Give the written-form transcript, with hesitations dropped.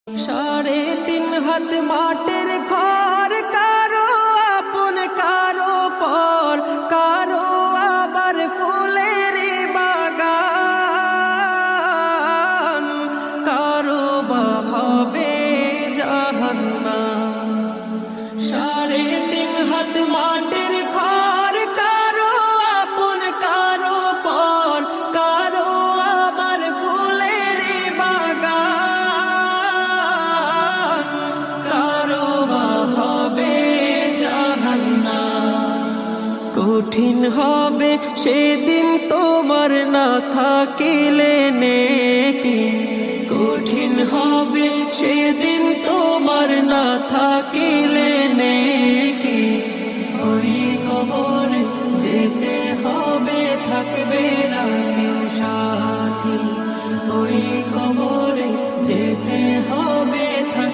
3.5 হাত মাটির ঘর, কারো আপন কারো পর, কারো আবার ফুলের বাগান, কারো বা হবে জাহান্নাম। 3.5 হাত মাটির ঘর, কারো আপন কারো পর, কারো আবার ফুলের বাগান, কারো বা হবে জাহান্নাম। কঠিন হবে সেদিন তোমার না থাকিলে নেকি, কঠিন হবে সেদিন তোমার না থাকিলে